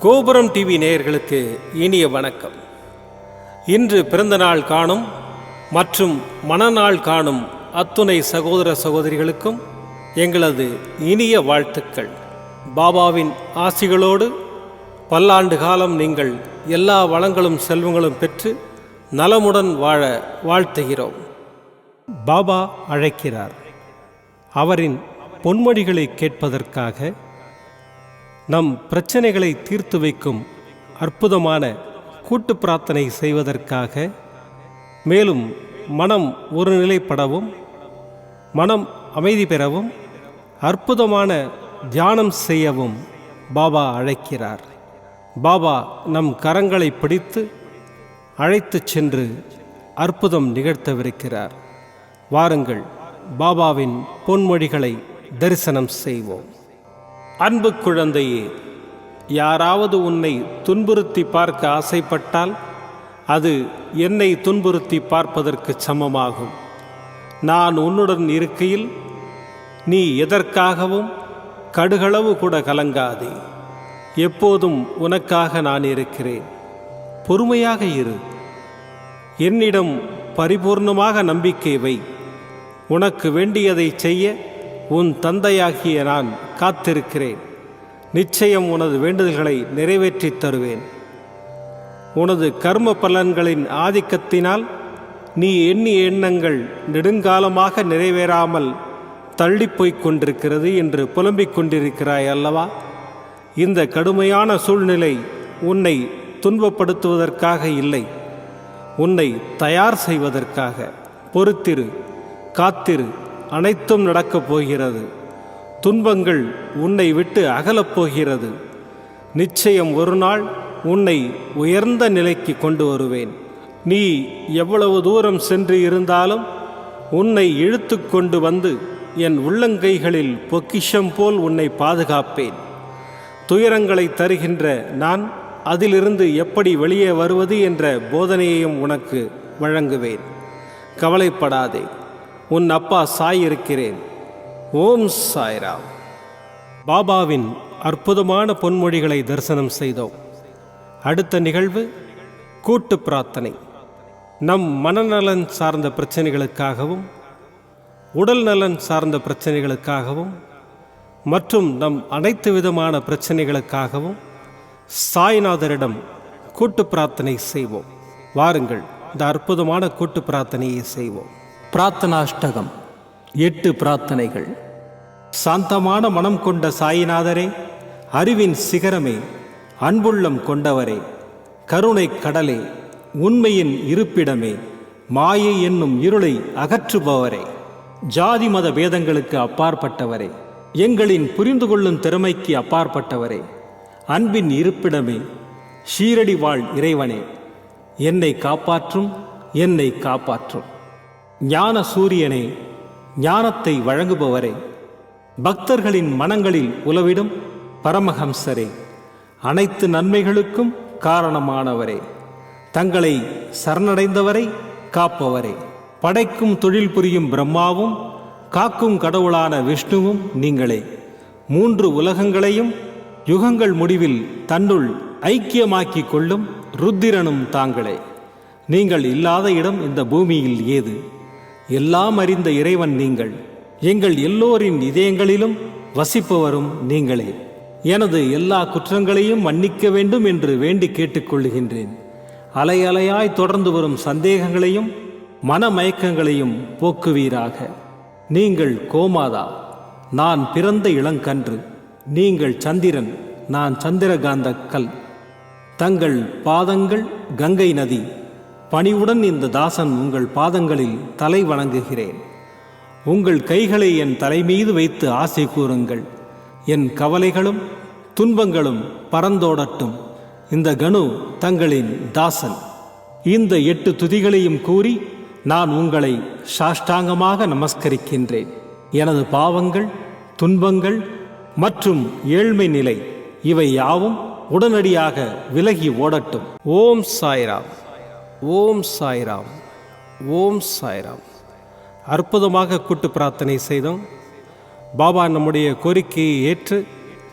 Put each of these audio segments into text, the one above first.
கோபுரம் டிவி நேயர்களுக்கு இனிய வணக்கம். இன்று பிறந்தநாள் காணும் மற்றும் மணநாள் காணும் அத்துணை சகோதர சகோதரிகளுக்கும் எங்களது இனிய வாழ்த்துக்கள். பாபாவின் ஆசிகளோடு பல்லாண்டு காலம் நீங்கள் எல்லா வளங்களும் செல்வங்களும் பெற்று நலமுடன் வாழ வாழ்த்துகிறோம். பாபா அழைக்கிறார். அவரின் பொன்மொழிகளை கேட்பதற்காக, நம் பிரச்சனைகளை தீர்த்து வைக்கும் அற்புதமான கூட்டு பிரார்த்தனை செய்வதற்காக, மேலும் மனம் ஒருநிலைப்படவும் மனம் அமைதி பெறவும் அற்புதமான தியானம் செய்யவும் பாபா அழைக்கிறார். பாபா நம் கரங்களை பிடித்து அழைத்து சென்று அற்புதம் நிகழ்த்தவிருக்கிறார். வாருங்கள், பாபாவின் பொன்மொழிகளை தரிசனம் செய்வோம். அன்பு குழந்தையே, யாராவது உன்னை துன்புறுத்தி பார்க்க ஆசைப்பட்டால் அது என்னை துன்புறுத்தி பார்ப்பதற்கு சமமாகும். நான் உன்னுடன் இருக்கையில் நீ எதற்காகவும் கடுகளவு கூட கலங்காதே. எப்போதும் உனக்காக நான் இருக்கிறேன். பொறுமையாக இரு. என்னிடம் பரிபூர்ணமாக நம்பிக்கை வை. உனக்கு வேண்டியதை செய்ய உன் தந்தையாகிய நான் காத்திருக்கிறேன். நிச்சயம் உனது வேண்டுதல்களை நிறைவேற்றித் தருவேன். உனது கர்ம பலன்களின் ஆதிக்கத்தினால் நீ எண்ணிய எண்ணங்கள் நெடுங்காலமாக நிறைவேறாமல் தள்ளிப்போய்க் கொண்டிருக்கிறது என்று புலம்பிக் கொண்டிருக்கிறாய் அல்லவா? இந்த கடுமையான சூழ்நிலை உன்னை துன்பப்படுத்துவதற்காக இல்லை, உன்னை தயார் செய்வதற்காக. பொறுத்திரு, காத்திரு. அனைத்தும் நடக்கப் போகிறது. துன்பங்கள் உன்னை விட்டு அகலப் போகிறது. நிச்சயம் ஒரு நாள் உன்னை உயர்ந்த நிலைக்கு கொண்டு வருவேன். நீ எவ்வளவு தூரம் சென்று இருந்தாலும் உன்னை இழுத்து கொண்டு வந்து என் உள்ளங்கைகளில் பொக்கிஷம் போல் உன்னை பாதுகாப்பேன். துயரங்களை தருகின்ற நான் அதிலிருந்து எப்படி வெளியே வருவது என்ற போதனையையும் உனக்கு வழங்குவேன். கவலைப்படாதே, உன் அப்பா சாய் இருக்கிறேன். ஓம் சாய்ராம். பாபாவின் அற்புதமான பொன்மொழிகளை தரிசனம் செய்தோம். அடுத்த நிகழ்வு கூட்டு பிரார்த்தனை. நம் மனநலன் சார்ந்த பிரச்சனைகளுக்காகவும் உடல் நலன் சார்ந்த பிரச்சனைகளுக்காகவும் மற்றும் நம் அனைத்து விதமான பிரச்சனைகளுக்காகவும் சாய்நாதரிடம் கூட்டு பிரார்த்தனை செய்வோம். வாருங்கள், இந்த அற்புதமான கூட்டு பிரார்த்தனையை செய்வோம். பிரார்த்தனாஷ்டகம். 8 பிரார்த்தனைகள். சாந்தமான மனம் கொண்ட சாயிநாதரே, அறிவின் சிகரமே, அன்புள்ளம் கொண்டவரே, கருணை கடலே, உண்மையின் இருப்பிடமே, மாயை என்னும் இருளை அகற்றுபவரே, ஜாதி மத பேதங்களுக்கு அப்பாற்பட்டவரே, எங்களின் புரிந்து கொள்ளும் திறமைக்கு அப்பாற்பட்டவரே, அன்பின் இருப்பிடமே, ஷீரடி வாழ் இறைவனே, என்னை காப்பாற்றும், என்னை காப்பாற்றும். ஞான சூரியனே, ஞானத்தை வழங்குபவரே, பக்தர்களின் மனங்களில் உலவிடும் பரமஹம்சரே, அனைத்து நன்மைகளுக்கும் காரணமானவரே, தங்களை சரணடைந்தவரை காப்பவரே, படைக்கும் தொழில் புரியும் பிரம்மாவும் காக்கும் கடவுளான விஷ்ணுவும் நீங்களே. 3 உலகங்களையும் யுகங்கள் முடிவில் தன்னுள் ஐக்கியமாக்கிக் கொள்ளும் ருத்திரனும் தாங்களே. நீங்கள் இல்லாத இடம் இந்த பூமியில் ஏது? எல்லாம் அறிந்த இறைவன் நீங்கள். எங்கள் எல்லோரின் இதயங்களிலும் வசிப்பவரும் நீங்களே. எனது எல்லா குற்றங்களையும் மன்னிக்க வேண்டும் என்று வேண்டி கேட்டுக்கொள்ளுகின்றேன். அலை அலையாய் தொடர்ந்து வரும் சந்தேகங்களையும் மனமயக்கங்களையும் போக்குவீராக. நீங்கள் கோமாதா, நான் பிறந்த இளங்கன்று. நீங்கள் சந்திரன், நான் சந்திரகாந்த கல். தங்கள் பாதங்கள் கங்கை நதி. பணிவுடன் இந்த தாசன் உங்கள் பாதங்களில் தலை வணங்குகிறேன். உங்கள் கைகளை என் தலைமீது வைத்து ஆசை கூறுங்கள். என் கவலைகளும் துன்பங்களும் பறந்தோடட்டும். இந்த கணு தங்களின் தாசன். இந்த 8 துதிகளையும் கூறி நான் உங்களை சாஷ்டாங்கமாக நமஸ்கரிக்கின்றேன். எனது பாவங்கள், துன்பங்கள் மற்றும் ஏழ்மை நிலை இவை யாவும் உடனடியாக விலகி ஓடட்டும். ஓம் சாய்ராம். ஓம் சாய்ராம். ஓம் சாய்ராம். அற்புதமாக கூட்டு பிரார்த்தனை செய்தோம். பாபா நம்முடைய கோரிக்கையை ஏற்று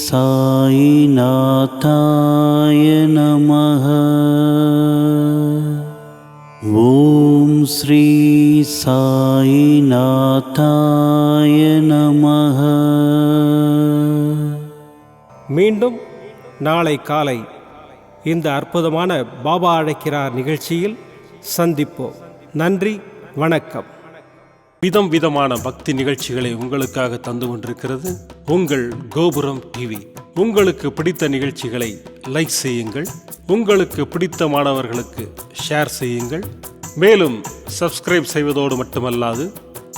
சாயிநாதாய நமः. ஓம் ஸ்ரீ சாயிநாதாய நமः. மீண்டும் நாளை காலை இந்த அற்புதமான பாபா அழைக்கிறார் நிகழ்ச்சியில் சந்திப்போம். நன்றி, வணக்கம். விதம் விதமான பக்தி நிகழ்ச்சிகளை உங்களுக்காக தந்து கொண்டிருக்கிறது உங்கள் கோபுரம் டிவி. உங்களுக்கு பிடித்த நிகழ்ச்சிகளை லைக் செய்யுங்கள், உங்களுக்கு பிடித்த மாணவர்களுக்கு ஷேர் செய்யுங்கள். மேலும் சப்ஸ்கிரைப் செய்வதோடு மட்டுமல்லாது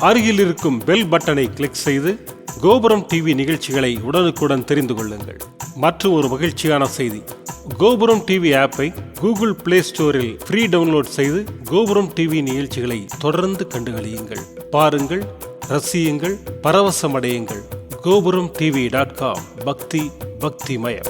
அருகில் இருக்கும் பெல் பட்டனை கிளிக் செய்து கோபுரம் டிவி நிகழ்ச்சிகளை உடனுக்குடன் தெரிந்து கொள்ளுங்கள். மற்றும் ஒரு மகிழ்ச்சியான செய்தி, கோபுரம் டிவி ஆப்பை கூகுள் பிளே ஸ்டோரில் ஃப்ரீ டவுன்லோட் செய்து கோபுரம் டிவி நிகழ்ச்சிகளை தொடர்ந்து கண்டுகளியுங்கள், பாருங்கள், ரசியுங்கள், பரவசமடையுங்கள். gopuramtv.com. பக்தி பக்திமயம்.